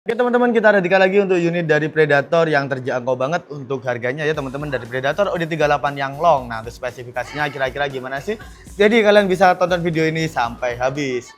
Oke teman-teman, kita ready lagi untuk unit dari Predator yang terjangkau banget untuk harganya ya teman-teman, dari Predator OD38 yang long. Nah untuk spesifikasinya kira-kira gimana sih? Jadi kalian bisa tonton video ini sampai habis.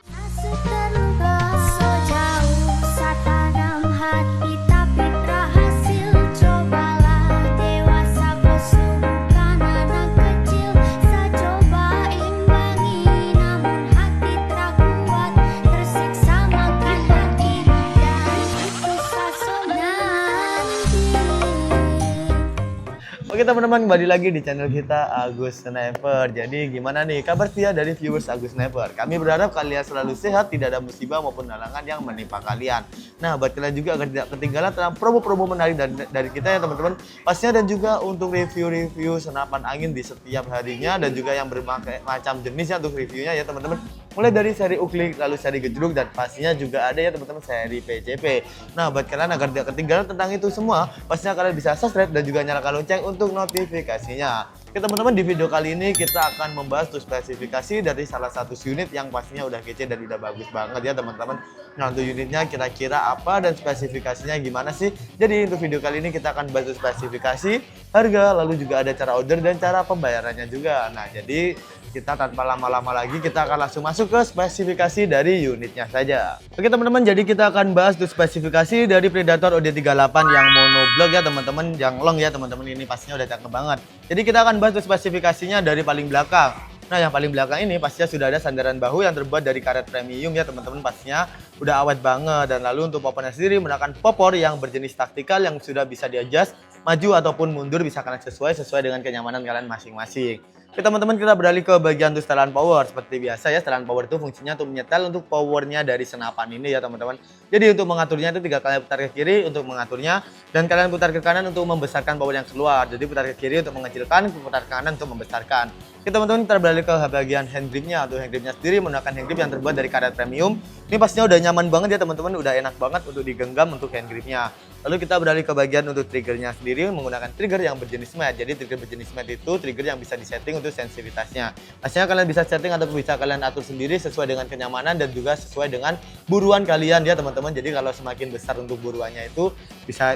Oke teman-teman, kembali lagi di channel kita Agus Sniper. Jadi gimana nih kabar setia dari viewers Agus Sniper? Kami berharap kalian selalu sehat, tidak ada musibah maupun halangan yang menimpa kalian. Nah buat kalian juga agar tidak ketinggalan dalam promo-promo menarik dari kita ya teman-teman. Pastinya dan juga untuk review-review senapan angin di setiap harinya, dan juga yang berbagai macam jenis ya untuk reviewnya ya teman-teman. Mulai dari seri uklik, lalu seri gejruk, dan pastinya juga ada ya teman-teman seri PCP. Nah buat kalian agar tidak ketinggalan tentang itu semua, pastinya kalian bisa subscribe dan juga nyalakan lonceng untuk notifikasinya. Oke teman-teman, di video kali ini kita akan membahas tuh spesifikasi dari salah satu unit yang pastinya udah kece dan udah bagus banget ya teman-teman. Nah untuk unitnya kira-kira apa dan spesifikasinya gimana sih? Jadi untuk video kali ini kita akan bahas spesifikasi, harga, lalu juga ada cara order dan cara pembayarannya juga. Nah jadi kita tanpa lama-lama lagi, kita akan langsung masuk ke spesifikasi dari unitnya saja. Oke teman-teman, jadi kita akan bahas tuh spesifikasi dari Predator OD38 yang monoblock ya teman-teman, yang long ya teman-teman, ini pastinya udah cakep banget. Jadi kita akan bahas tuh spesifikasinya dari paling belakang. Nah yang paling belakang ini pastinya sudah ada sandaran bahu yang terbuat dari karet premium ya teman-teman, pastinya udah awet banget. Dan lalu untuk popornya sendiri menggunakan popor yang berjenis taktikal yang sudah bisa di-adjust maju ataupun mundur, bisa kalian sesuai dengan kenyamanan kalian masing-masing. Oke teman-teman, kita beralih ke bagian untuk setelan power. Seperti biasa ya, setelan power itu fungsinya untuk menyetel untuk powernya dari senapan ini ya teman-teman. Jadi untuk mengaturnya itu 3 kali putar ke kiri untuk mengaturnya, dan kalian putar ke kanan untuk membesarkan power yang keluar. Jadi putar ke kiri untuk mengecilkan, putar ke kanan untuk membesarkan. Oke teman-teman, kita beralih ke bagian hand gripnya. Untuk hand gripnya sendiri menggunakan hand grip yang terbuat dari karet premium. Ini pastinya udah nyaman banget ya teman-teman, udah enak banget untuk digenggam untuk hand gripnya. Lalu kita beralih ke bagian untuk triggernya sendiri menggunakan trigger yang berjenis matte. Jadi trigger berjenis matte itu trigger yang bisa disetting untuk sensitivitasnya. Pastinya kalian bisa setting atau bisa kalian atur sendiri sesuai dengan kenyamanan dan juga sesuai dengan buruan kalian ya teman-teman. Jadi kalau semakin besar untuk buruannya itu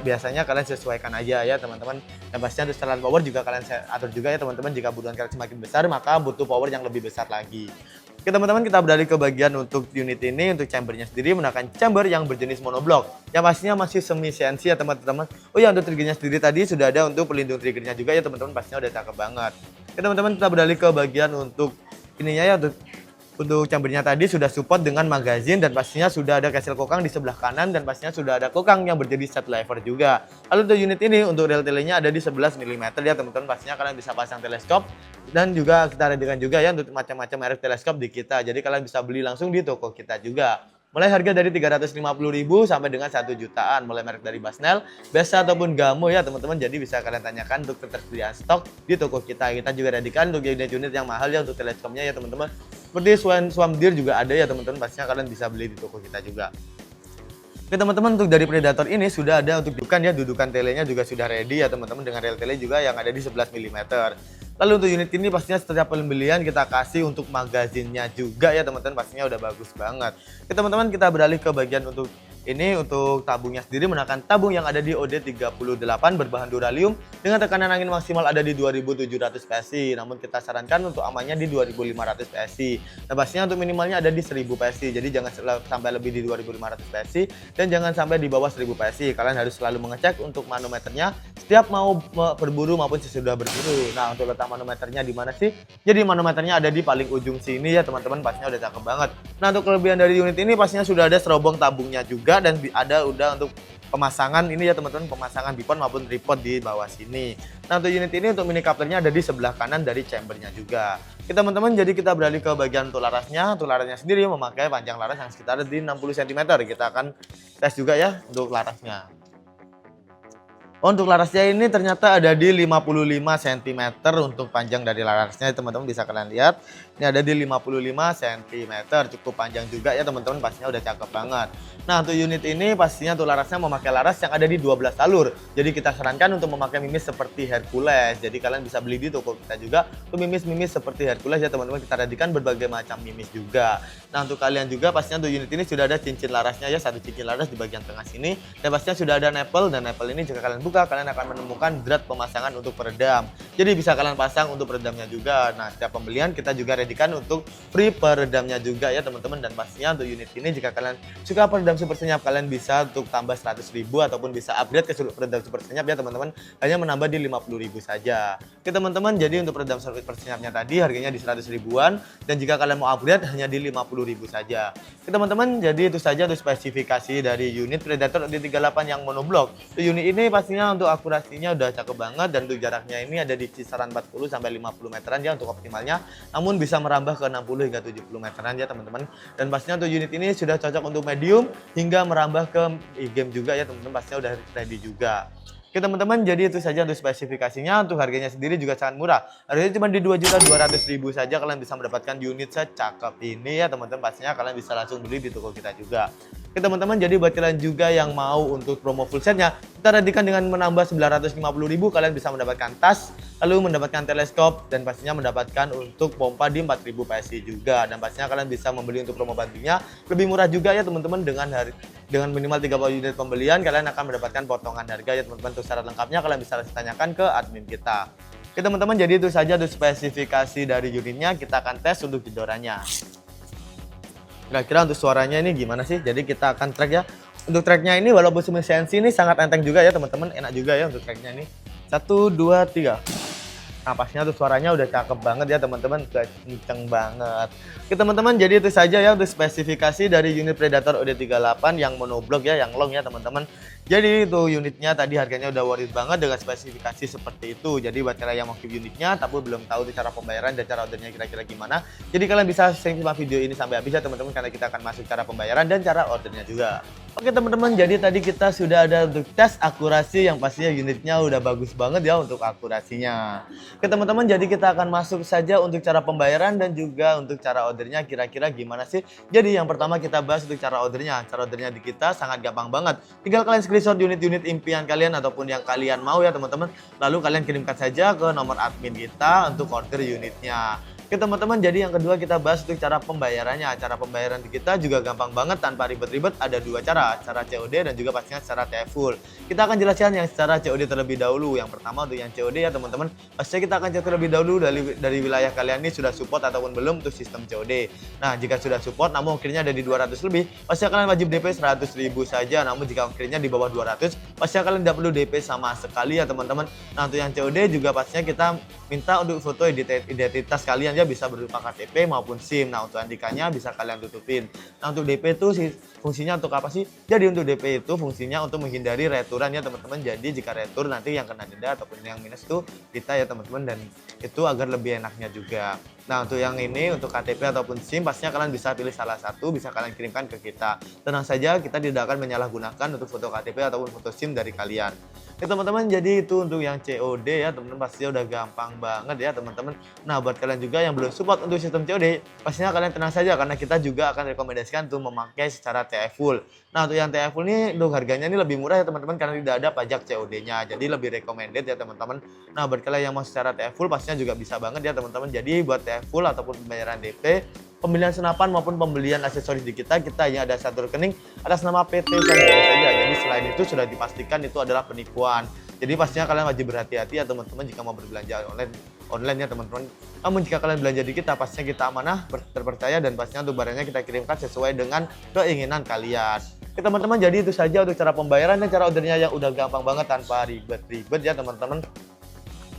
biasanya kalian sesuaikan aja ya teman-teman. Dan pastinya untuk setelan power juga kalian atur juga ya teman-teman. Jika buruan kalian semakin besar maka butuh power yang lebih besar lagi. Oke teman-teman, kita beralih ke bagian untuk unit ini. Untuk chambernya sendiri menggunakan chamber yang berjenis monoblock, yang pastinya masih semi CNC ya teman-teman. Oh ya, untuk triggernya sendiri tadi sudah ada untuk pelindung triggernya juga ya teman-teman, pastinya udah cakep banget. Oke teman-teman, kita beralih ke bagian untuk ininya ya. Untuk chambernya tadi sudah support dengan magazine, dan pastinya sudah ada castle kokang di sebelah kanan, dan pastinya sudah ada kokang yang berjenis set lever juga. Lalu untuk unit ini untuk rel telenya ada di 11 mm ya teman-teman, pastinya kalian bisa pasang teleskop, dan juga kita readikan juga ya untuk macam-macam merek teleskop di kita. Jadi kalian bisa beli langsung di toko kita juga. Mulai harga dari 350.000 sampai dengan 1 jutaan, mulai merek dari Basnel, Besa ataupun Gamo ya teman-teman. Jadi bisa kalian tanyakan untuk ketersediaan stok di toko kita. Kita juga readikan untuk unit-unit yang mahal ya untuk teleskopnya ya teman-teman. Seperti Swam Deer juga ada ya teman-teman, pastinya kalian bisa beli di toko kita juga. Oke teman-teman, untuk dari Predator ini sudah ada untuk dudukan telenya juga sudah ready ya teman-teman, dengan rel tele juga yang ada di 11 mm. Lalu untuk unit ini pastinya setiap pembelian kita kasih untuk magazinnya juga ya teman-teman, pastinya udah bagus banget. Oke teman-teman, kita beralih ke bagian untuk ini. Untuk tabungnya sendiri menggunakan tabung yang ada di OD38 berbahan duralium dengan tekanan angin maksimal ada di 2700 PSI. Namun kita sarankan untuk amannya di 2500 PSI. Nah pastinya untuk minimalnya ada di 1000 PSI. Jadi jangan sampai lebih di 2500 PSI dan jangan sampai di bawah 1000 PSI. Kalian harus selalu mengecek untuk manometernya setiap mau berburu maupun sesudah berburu. Nah untuk letak manometernya di mana sih? Jadi manometernya ada di paling ujung sini ya teman-teman, pastinya udah cakep banget. Nah untuk kelebihan dari unit ini pastinya sudah ada serobong tabungnya juga, dan ada udah untuk pemasangan ini ya teman-teman, pemasangan bipod maupun tripod di bawah sini. Nah untuk unit ini untuk mini couplernya ada di sebelah kanan dari chambernya juga. Oke teman-teman, jadi kita beralih ke bagian untuk larasnya. Untuk larasnya sendiri memakai panjang laras yang sekitar di 60 cm. Kita akan tes juga ya untuk larasnya. Untuk larasnya ini ternyata ada di 55 cm untuk panjang dari larasnya, teman-teman bisa kalian lihat. Ini ada di 55 cm, cukup panjang juga ya teman-teman, pastinya udah cakep banget. Nah, untuk unit ini pastinya untuk larasnya memakai laras yang ada di 12 alur. Jadi kita sarankan untuk memakai mimis seperti Hercules. Jadi kalian bisa beli di toko kita juga untuk mimis-mimis seperti Hercules ya teman-teman. Kita readykan berbagai macam mimis juga. Nah, untuk kalian juga pastinya untuk unit ini sudah ada cincin larasnya ya, satu cincin laras di bagian tengah sini. Dan pastinya sudah ada nipple, dan nipple ini jika kalian buka kalian akan menemukan drat pemasangan untuk peredam. Jadi bisa kalian pasang untuk peredamnya juga. Nah, setiap pembelian kita juga readykan untuk free peredamnya juga ya teman-teman. Dan pastinya untuk unit ini jika kalian suka peredam super senyap, kalian bisa untuk tambah 100.000 ataupun bisa upgrade ke peredam super senyap ya teman-teman. Hanya menambah di 50.000 saja. Oke teman-teman, jadi untuk peredam super senyapnya tadi harganya di 100 ribuan, dan jika kalian mau upgrade hanya di 50.000 saja. Oke teman-teman, jadi itu saja untuk spesifikasi dari unit Predator OD38 yang monoblok. Unit ini pastinya untuk akurasinya udah cakep banget, dan untuk jaraknya ini ada di kisaran 40 sampai 50 meteran ya untuk optimalnya, namun bisa merambah ke 60 hingga 70 meteran ya teman-teman. Dan pastinya untuk unit ini sudah cocok untuk medium hingga merambah ke e-game juga ya teman-teman, pastinya udah ready juga. Oke teman-teman, jadi itu saja untuk spesifikasinya. Untuk harganya sendiri juga sangat murah, harganya cuma di 2.200.000 saja kalian bisa mendapatkan unit secakep ini ya teman-teman. Pastinya kalian bisa langsung beli di toko kita juga. Oke teman-teman, jadi buat kalian juga yang mau untuk promo full setnya, kita readykan dengan menambah 950.000 kalian bisa mendapatkan tas, lalu mendapatkan teleskop, dan pastinya mendapatkan untuk pompa di 4.000 PSI juga. Dan pastinya kalian bisa membeli untuk promo bantunya lebih murah juga ya teman-teman. Dengan minimal 30 unit pembelian kalian akan mendapatkan potongan harga ya teman-teman. Untuk syarat lengkapnya kalian bisa tanyakan ke admin kita. Oke teman-teman, jadi itu saja untuk spesifikasi dari unitnya. Kita akan tes untuk jedorannya. Kira-kira untuk suaranya ini gimana sih? Jadi kita akan track ya. Untuk tracknya ini walaupun sensi ini sangat enteng juga ya teman-teman, enak juga ya untuk tracknya ini. 1, 2, 3. Nah, pastinya tuh suaranya udah cakep banget ya teman-teman, kenceng banget. Oke teman-teman, jadi itu saja ya untuk spesifikasi dari unit Predator OD38 yang monoblok ya, yang long ya teman-teman. Jadi itu unitnya tadi harganya udah worth it banget dengan spesifikasi seperti itu. Jadi buat kalian yang mau keep unitnya tapi belum tahu tuh cara pembayaran dan cara ordernya kira-kira gimana, jadi kalian bisa simak video ini sampai habis ya teman-teman, karena kita akan masuk cara pembayaran dan cara ordernya juga. Oke teman-teman, jadi tadi kita sudah ada untuk tes akurasi yang pastinya unitnya udah bagus banget ya untuk akurasinya. Oke teman-teman, jadi kita akan masuk saja untuk cara pembayaran dan juga untuk cara ordernya kira-kira gimana sih. Jadi yang pertama kita bahas untuk cara ordernya. Cara ordernya di kita sangat gampang banget. Tinggal kalian screenshot unit-unit impian kalian ataupun yang kalian mau ya teman-teman. Lalu kalian kirimkan saja ke nomor admin kita untuk order unitnya. Oke teman-teman, jadi yang kedua kita bahas untuk cara pembayarannya. Cara pembayaran di kita juga gampang banget tanpa ribet-ribet, ada dua cara COD dan juga pastinya secara TF full. Kita akan jelaskan yang secara COD terlebih dahulu. Yang pertama untuk yang COD ya teman-teman, pastinya kita akan cek terlebih dahulu dari wilayah kalian ini sudah support ataupun belum untuk sistem COD. Nah, jika sudah support namun ongkirnya ada di 200 lebih, pastinya kalian wajib DP 100.000 saja. Namun jika ongkirnya di bawah 200, pastinya kalian tidak perlu DP sama sekali ya teman-teman. Nah, untuk yang COD juga pastinya kita minta untuk foto identitas kalian ya, bisa berupa KTP maupun SIM. Nah, untuk andikanya bisa kalian tutupin. Nah, untuk DP itu fungsinya untuk apa sih? Jadi untuk DP itu fungsinya untuk menghindari returan ya teman-teman. Jadi jika retur nanti yang kena denda ataupun yang minus itu kita ya teman-teman, dan itu agar lebih enaknya juga. Nah, untuk yang ini untuk KTP ataupun SIM pastinya kalian bisa pilih salah satu, bisa kalian kirimkan ke kita. Tenang saja, kita tidak akan menyalahgunakan untuk foto KTP ataupun foto SIM dari kalian. Ya teman-teman, jadi itu untuk yang COD ya teman-teman, pastinya udah gampang banget ya teman-teman. Nah, buat kalian juga yang belum support untuk sistem COD, pastinya kalian tenang saja karena kita juga akan rekomendasikan untuk memakai secara TF full. Nah, untuk yang TF full ini untuk harganya ini lebih murah ya teman-teman karena tidak ada pajak COD-nya. Jadi lebih recommended ya teman-teman. Nah, buat kalian yang mau secara TF full pastinya juga bisa banget ya teman-teman. Jadi buat TF full ataupun pembayaran DP, pembelian senapan maupun pembelian aksesoris di kita hanya ada satu rekening atas nama PT Sanjaya saja. Jadi selain itu sudah dipastikan itu adalah penipuan. Jadi pastinya kalian wajib berhati-hati ya teman-teman jika mau berbelanja online ya teman-teman. Namun jika kalian belanja di kita pastinya kita amanah, terpercaya, dan pastinya untuk barangnya kita kirimkan sesuai dengan keinginan kalian. Oke teman-teman, jadi itu saja untuk cara pembayaran dan cara ordernya yang udah gampang banget tanpa ribet-ribet ya teman-teman.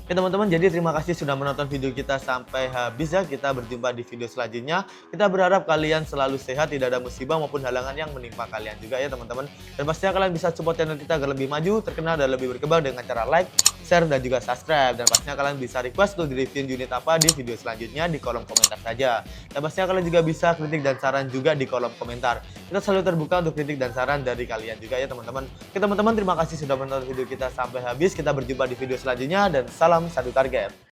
Oke teman-teman, jadi terima kasih sudah menonton video kita sampai habis ya. Kita berjumpa di video selanjutnya. Kita berharap kalian selalu sehat, tidak ada musibah maupun halangan yang menimpa kalian juga ya teman-teman. Dan pastinya kalian bisa support channel kita agar lebih maju, terkenal, dan lebih berkembang dengan cara like, share, dan juga subscribe. Dan pastinya kalian bisa request untuk di-reviewin unit apa di video selanjutnya di kolom komentar saja. Dan pastinya kalian juga bisa kritik dan saran juga di kolom komentar. Kita selalu terbuka untuk kritik dan saran dari kalian juga ya teman-teman. Oke teman-teman, terima kasih sudah menonton video kita sampai habis. Kita berjumpa di video selanjutnya dan salam satu target.